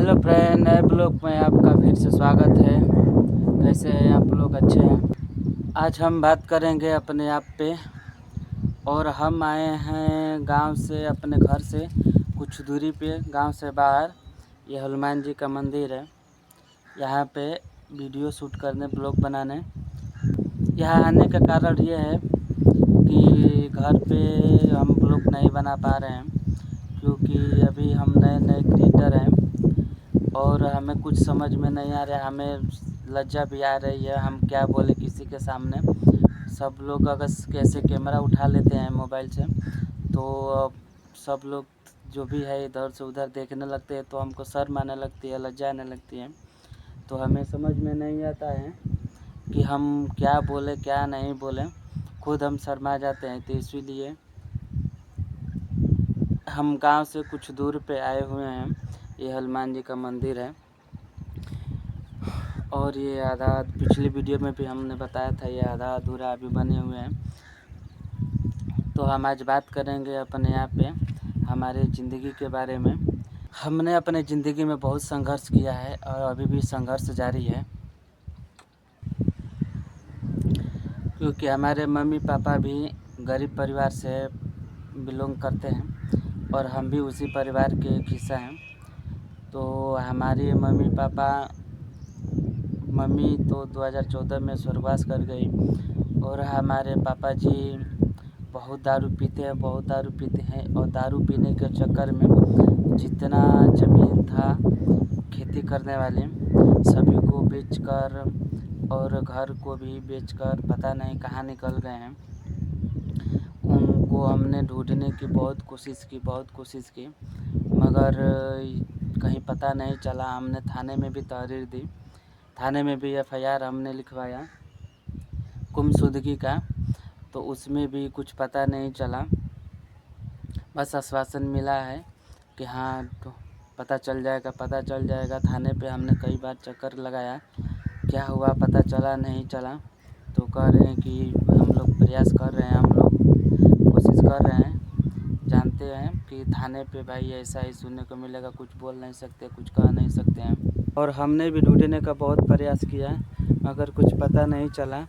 Hello friend, नए blog में आपका फिर से स्वागत है। कैसे हैं आप लोग? अच्छे हैं। आज हम बात करेंगे अपने आप पे। और हम आए हैं गांव से, अपने घर से कुछ दूरी पे, गांव से बाहर। ये हनुमान जी का मंदिर है। यहाँ पे वीडियो शूट करने, ब्लॉग बनाने। यहाँ आने का कारण ये है कि घर पे हम ब्लॉग नहीं बना पा रहे हैं, क्योंकि अभी हम नए नए क्रिएटर हैं और हमें कुछ समझ में नहीं आ रहा है। हमें लज्जा भी आ रही है, हम क्या बोले किसी के सामने। सब लोग अगर कैसे कैमरा उठा लेते हैं मोबाइल से, तो सब लोग जो भी है इधर से उधर देखने लगते हैं, तो हमको शर्म आने लगती है, लज्जा आने लगती है। तो हमें समझ में नहीं आता है कि हम क्या बोले क्या नहीं बोले, खुद हम शर्मा जाते हैं। तो इसीलिए हम गांव से कुछ दूर पे आए हुए हैं। ये हनुमान जी का मंदिर है। और ये आधा, पिछली वीडियो में भी हमने बताया था, ये आधा अधूरा अभी बने हुए हैं। तो हम आज बात करेंगे अपने यहाँ पे हमारे ज़िंदगी के बारे में। हमने अपने ज़िंदगी में बहुत संघर्ष किया है और अभी भी संघर्ष जारी है, क्योंकि हमारे मम्मी पापा भी गरीब परिवार से बिलोंग करते हैं और हम भी उसी परिवार के एक हिस्सा हैं। तो हमारे मम्मी तो 2014 में स्वर्गवास कर गई और हमारे पापा जी बहुत दारू पीते हैं और दारू पीने के चक्कर में जितना ज़मीन था खेती करने वाले सभी को बेचकर और घर को भी बेचकर पता नहीं कहाँ निकल गए हैं। उनको हमने ढूंढने की बहुत कोशिश की, मगर कहीं पता नहीं चला। हमने थाने में भी तहरीर दी, थाने में भी FIR हमने लिखवाया गुमशुदगी का, तो उसमें भी कुछ पता नहीं चला। बस आश्वासन मिला है कि हाँ तो पता चल जाएगा। थाने पे हमने कई बार चक्कर लगाया, क्या हुआ पता चला नहीं चला। तो कह रहे हैं कि हम लोग प्रयास कर रहे हैं, हम लोग कोशिश कर रहे हैं। जानते हैं कि थाने पे भाई ऐसा ही सुनने को मिलेगा, कुछ बोल नहीं सकते, कुछ कह नहीं सकते हैं। और हमने भी ढूंढने का बहुत प्रयास किया, मगर कुछ पता नहीं चला।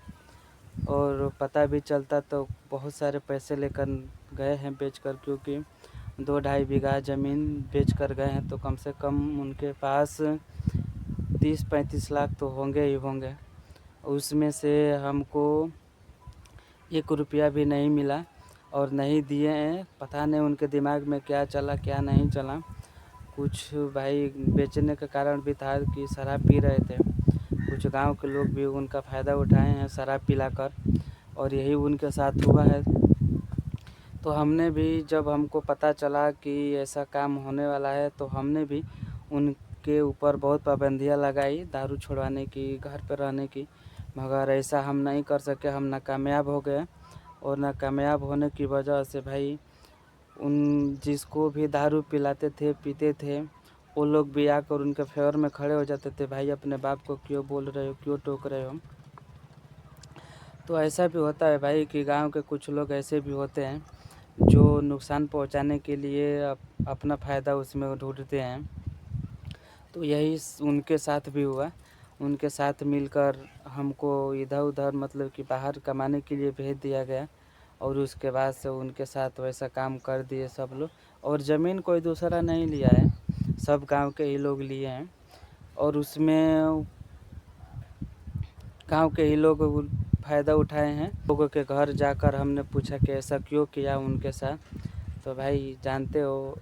और पता भी चलता तो बहुत सारे पैसे लेकर गए हैं बेचकर, क्योंकि 2-2.5 बीघा ज़मीन बेच कर गए हैं। तो कम से कम उनके पास 30-35 लाख तो होंगे ही होंगे। उसमें से हमको 1 रुपया भी नहीं मिला और नहीं दिए हैं। पता नहीं उनके दिमाग में क्या चला क्या नहीं चला। कुछ भाई बेचने का कारण भी था कि शराब पी रहे थे। कुछ गांव के लोग भी उनका फ़ायदा उठाए हैं शराब पिलाकर, और यही उनके साथ हुआ है। तो हमने भी, जब हमको पता चला कि ऐसा काम होने वाला है, तो हमने भी उनके ऊपर बहुत पाबंदियां लगाई, दारू छुड़वाने की, घर पर रहने की। मगर ऐसा हम नहीं कर सके, हम नाकामयाब हो गए। और नाकामयाब होने की वजह से भाई उन जिसको भी दारू पिलाते थे, पीते थे, वो लोग भी आकर उनके फेवर में खड़े हो जाते थे। भाई अपने बाप को क्यों बोल रहे हो, क्यों टोक रहे हो। तो ऐसा भी होता है भाई कि गांव के कुछ लोग ऐसे भी होते हैं जो नुकसान पहुंचाने के लिए अपना फ़ायदा उसमें ढूंढते हैं। तो यही उनके साथ भी हुआ। उनके साथ मिलकर हमको इधर उधर, मतलब कि बाहर कमाने के लिए भेज दिया गया। और उसके बाद से उनके साथ वैसा काम कर दिए सब लोग। और ज़मीन कोई दूसरा नहीं लिया है, सब गांव के ही लोग लिए हैं। और उसमें गांव के ही लोग फ़ायदा उठाए हैं। लोगों के घर जाकर हमने पूछा कि ऐसा क्यों किया उनके साथ। तो भाई जानते हो,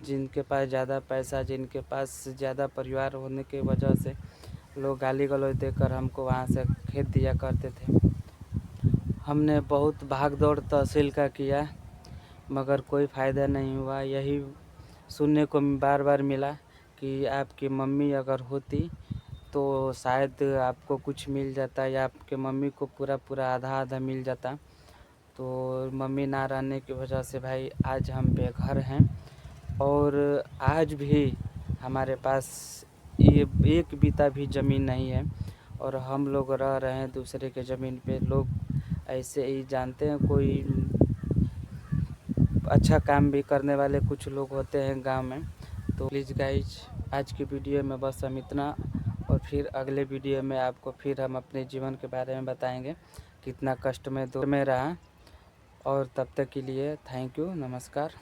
जिनके पास ज़्यादा पैसा, जिनके पास ज़्यादा परिवार होने की वजह से लोग गाली गलौज देकर हमको वहाँ से खेद दिया करते थे। हमने बहुत भाग दौड़ तहसील का किया, मगर कोई फ़ायदा नहीं हुआ। यही सुनने को बार बार मिला कि आपकी मम्मी अगर होती तो शायद आपको कुछ मिल जाता, या आपके मम्मी को पूरा आधा आधा मिल जाता। तो मम्मी ना रहने की वजह से भाई आज हम बेघर हैं। और आज भी हमारे पास ये 1 बीता भी ज़मीन नहीं है, और हम लोग रह रहे हैं दूसरे के ज़मीन पे। लोग ऐसे ही जानते हैं, कोई अच्छा काम भी करने वाले कुछ लोग होते हैं गांव में, तो प्लीज़ गाइज आज की वीडियो में बस हम इतना, और फिर अगले वीडियो में आपको फिर हम अपने जीवन के बारे में बताएंगे कितना कष्ट में दौर में रहा। और तब तक के लिए थैंक यू, नमस्कार।